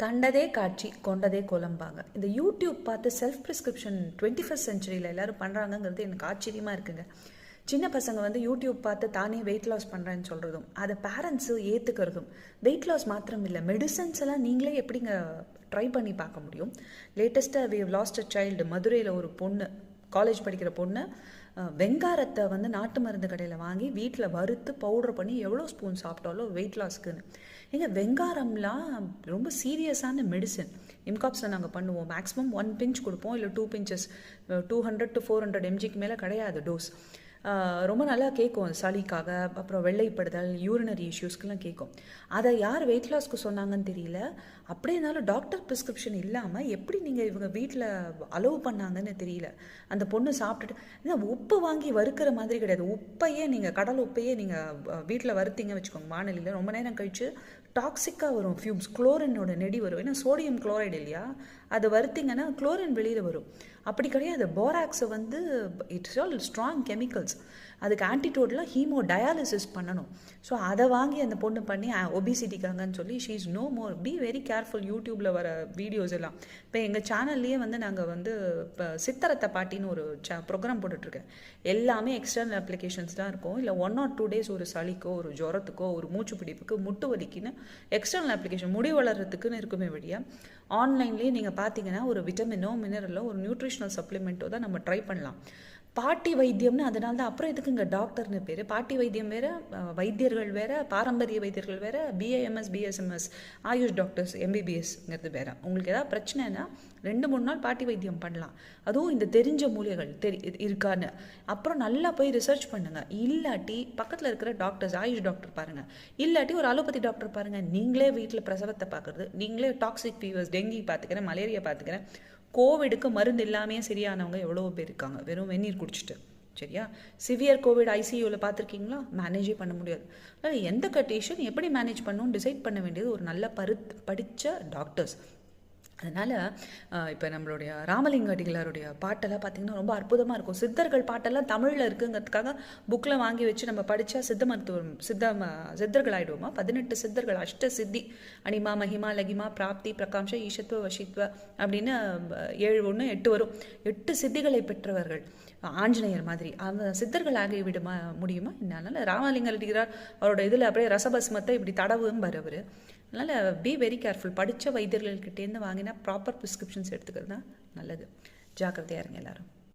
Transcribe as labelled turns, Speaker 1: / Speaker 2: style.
Speaker 1: கண்டதே காட்சி கொண்டதே கோலம்பாங்க. இந்த யூடியூப் பார்த்து செல்ஃப் ப்ரிஸ்கிரிப்ஷன் 21st சென்ச்சுரியில் எல்லோரும் பண்ணுறாங்கங்கிறது எனக்கு ஆச்சரியமாக இருக்குங்க. சின்ன பசங்க வந்து யூடியூப் பார்த்து தானே வெயிட் லாஸ் பண்ணுறேன்னு சொல்கிறதும், அதை பேரண்ட்ஸு ஏற்றுக்கிறதும், வெயிட் லாஸ் மாத்திரம் இல்லை, மெடிசன்ஸ் எல்லாம் நீங்களே எப்படிங்க ட்ரை பண்ணி பார்க்க முடியும். லேட்டஸ்ட்டாக வி லாஸ்ட் அ சைல்டு. மதுரையில் ஒரு பொண்ணு, காலேஜ் படிக்கிற பொண்ணு, வெங்காரத்தை வந்து நாட்டு மருந்து கடையில் வாங்கி வீட்டில் வறுத்து பவுடர் பண்ணி எவ்வளோ ஸ்பூன் சாப்பிட்டாலும் வெயிட் லாஸ்க்குன்னு. எங்க வெங்காரம்லாம் ரொம்ப சீரியஸான மெடிசன். இம்காப்ஸில் நாங்கள் பண்ணுவோம். மேக்ஸிமம் 1 பிஞ்ச் கொடுப்போம், இல்லை 2 பிஞ்சஸ், 200 to 400 mgக்கு மேலே கிடையாது டோஸ். ரொம்ப நல்லா கேட்கும் சளிக்காக, அப்புறம் வெள்ளைப்படுதல், யூரினரி இஷ்யூஸ்க்கெலாம் கேட்கும். அதை யார் வெயிட் லாஸ்க்கு சொன்னாங்கன்னு தெரியல. அப்படியே இருந்தாலும் டாக்டர் ப்ரிஸ்கிரிப்ஷன் இல்லாமல் எப்படி நீங்கள் இவங்க வீட்டில் அலோவ் பண்ணாங்கன்னு தெரியல. அந்த பொண்ணு சாப்பிட்டுட்டு உப்பு வாங்கி வறுக்கிற மாதிரி கிடையாது. உப்பையே நீங்கள், கடல் உப்பையே நீங்கள் வீட்டில் வறுத்தீங்க வச்சுக்கோங்க, வானொலியில் ரொம்ப நேரம் கழித்து டாக்ஸிக்காக வரும் ஃபியூம்ஸ், குளோரினோட நெடி வரும். ஏன்னா சோடியம் குளோரைடு இல்லையா, அதை வறுத்திங்கன்னா குளோரின் வெளியில் வரும். அப்படி கிடையாது. போராக்ஸை வந்து இட்ஸ் ஆல் ஸ்ட்ராங் கெமிக்கல்ஸ். அதுக்கு ஆன்டிடோட்லாம் ஹீமோ டயாலிசிஸ் பண்ணணும். ஸோ அதை வாங்கி அந்த பொண்ணு பண்ணி ஒபிசிட்டிக்காங்கன்னு சொல்லி she is no more. Be very careful. யூடியூப்பில் வர வீடியோஸ் எல்லாம் இப்போ எங்கள் சேனல்லையே வந்து நாங்கள் வந்து இப்போ சித்தரத்தை பாட்டின்னு ஒரு ப்ரோக்ராம் போட்டுட்ருக்கேன். எல்லாமே எக்ஸ்டர்னல் அப்ளிகேஷன்ஸ் தான் இருக்கும். இல்லை 1 or 2 days ஒரு சளிக்கோ, ஒரு ஜுரத்துக்கோ, ஒரு மூச்சு பிடிப்புக்கு, முட்டு வலிக்குன்னு எக்ஸ்டர்னல் அப்ளிகேஷன், முடி வளர்கிறதுக்குன்னு இருக்குமே வழியா. ஆன்லைன்லேயே நீங்கள் பார்த்தீங்கன்னா ஒரு விட்டமினோ மினரலோ ஒரு நியூட்ரிஷனல் சப்ளிமெண்ட்டோ தான் நம்ம ட்ரை பண்ணலாம். பாட்டி வைத்தியம்னு அதனால தான். அப்புறம் எதுக்கு இங்கே டாக்டர்னு பேர்? பாட்டி வைத்தியம் வேறு, வைத்தியர்கள் வேறு, பாரம்பரிய வைத்தியர்கள் வேறு, பிஏஎம்எஸ், பிஎஸ்எம்எஸ், ஆயுஷ் டாக்டர்ஸ், எம்பிபிஎஸ்ங்கிறது வேறு. உங்களுக்கு ஏதாவது பிரச்சனைனா 2-3 நாள் பாட்டி வைத்தியம் பண்ணலாம். அதுவும் இந்த தெரிஞ்ச மூலிகைகள் இருக்கான்னு அப்புறம் நல்லா போய் ரிசர்ச் பண்ணுங்கள். இல்லாட்டி பக்கத்தில் இருக்கிற டாக்டர்ஸ், ஆயுஷ் டாக்டர் பாருங்கள், இல்லாட்டி ஒரு அலோபதி டாக்டர் பாருங்கள். நீங்களே வீட்டில் பிரசவத்தை பார்க்குறது, நீங்களே டாக்ஸிக் ஃபீவர்ஸ், டெங்கி பார்த்துக்கிறேன், மலேரியா பார்த்துக்கிறேன், கோவிடுக்கு மருந்து இல்லாமையே சரியானவங்க எவ்வளோ பேர் இருக்காங்க வெறும் வெந்நீர் குடிச்சிட்டு. சரியா? சிவியர் கோவிட் ஐசியூவில் பார்த்துருக்கீங்களா? மேனேஜே பண்ண முடியாது. அதனால் எந்த கண்டிஷன் எப்படி மேனேஜ் பண்ணணும்னு டிசைட் பண்ண வேண்டியது ஒரு நல்ல படித்த டாக்டர்ஸ். அதனால் இப்போ நம்மளுடைய ராமலிங்க அடிகளாருடைய பாட்டெல்லாம் பார்த்திங்கன்னா ரொம்ப அற்புதமாக இருக்கும். சித்தர்கள் பாட்டெல்லாம் தமிழில் இருக்குங்கிறதுக்காக புக்கில் வாங்கி வச்சு நம்ம படித்தா சித்த மருத்துவம் சித்தர்கள் ஆகிடுவோமா? 18 சித்தர்கள், அஷ்ட சித்தி, அனிமா, மகிமா, லகிமா, பிராப்தி, பிரகாம்ஷ, ஈஷத்துவ, வஷித்வ அப்படின்னு 7 1 8 வரும். 8 சித்திகளை பெற்றவர்கள் ஆஞ்சநேயர் மாதிரி. அந்த சித்தர்கள் ஆகி விட முடியுமா? அதனால் ராமலிங்க அடிகளார் அவரோட இதில் அப்படியே ரசபஸ்மத்தை இப்படி தடவும் வரவர். அதனால் பி வெரி கேர்ஃபுல். படித்த வைத்தியர்கள்கிட்டேருந்து வாங்கினா ப்ராப்பர் ப்ரிஸ்கிரிப்ஷன்ஸ் எடுத்துக்கிறது தான் நல்லது. ஜாக்கிரதையாக இருங்க எல்லாரும்.